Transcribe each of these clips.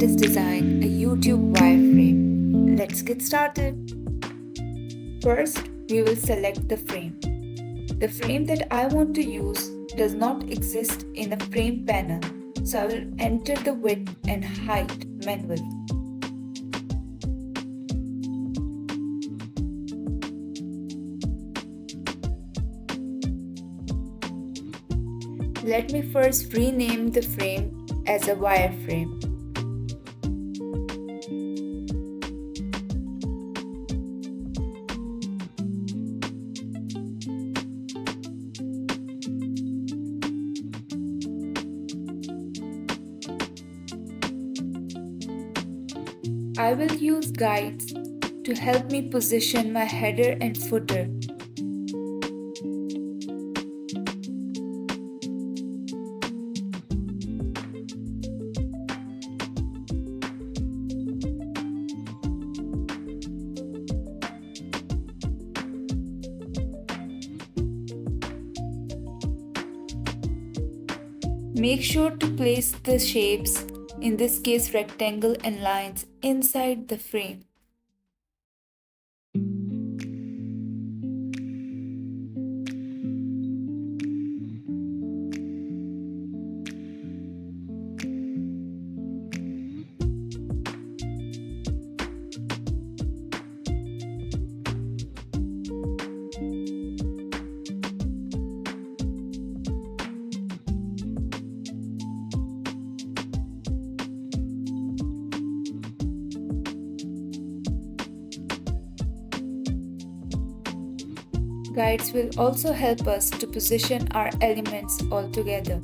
let us design a YouTube wireframe. Let's get started. First, we will select the frame. The frame that I want to use does not exist in a frame panel, so I will enter the width and height manually. Let me first rename the frame as a wireframe. I will use guides to help me position my header and footer. Make sure to place the shapes, in this case rectangle and lines, inside the frame. Guides will also help us to position our elements all together.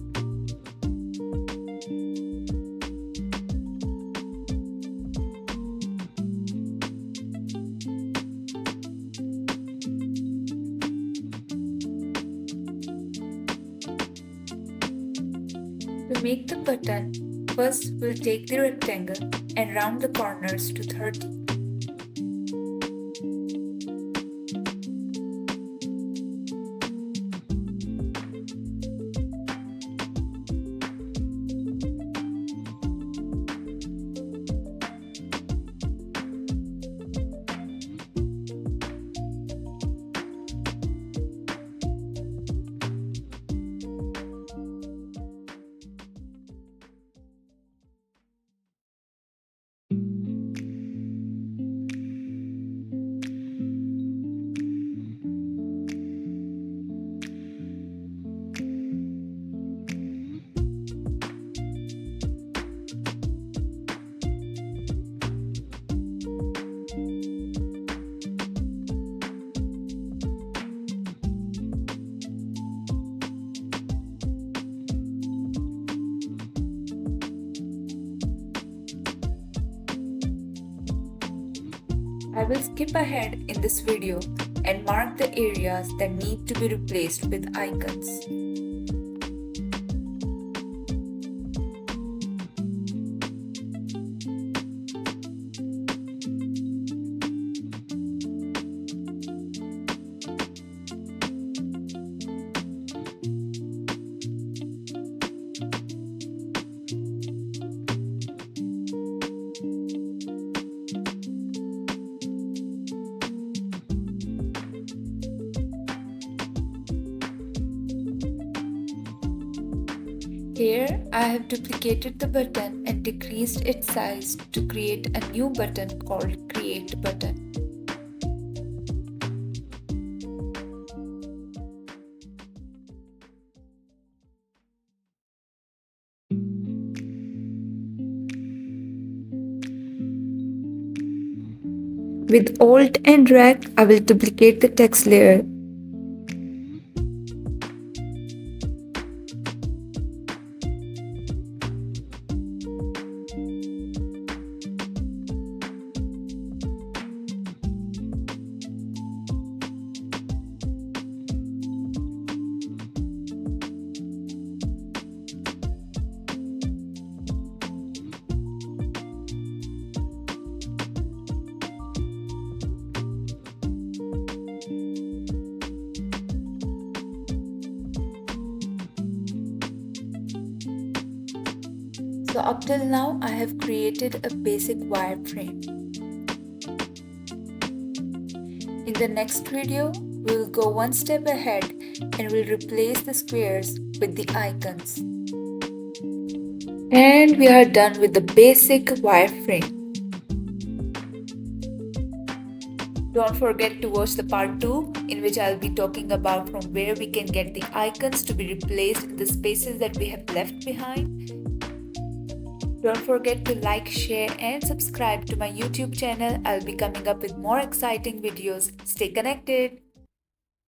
To make the button, first we'll take the rectangle and round the corners to 30. I will skip ahead in this video and mark the areas that need to be replaced with icons. Here, I have duplicated the button and decreased its size to create a new button called Create Button. With Alt and drag, I will duplicate the text layer. So up till now, I have created a basic wireframe. In the next video, we will go one step ahead and we'll replace the squares with the icons. And we are done with the basic wireframe. Don't forget to watch the part 2 in which I'll be talking about from where we can get the icons to be replaced in the spaces that we have left behind. Don't forget to like, share and subscribe to my YouTube channel. I'll be coming up with more exciting videos. Stay connected.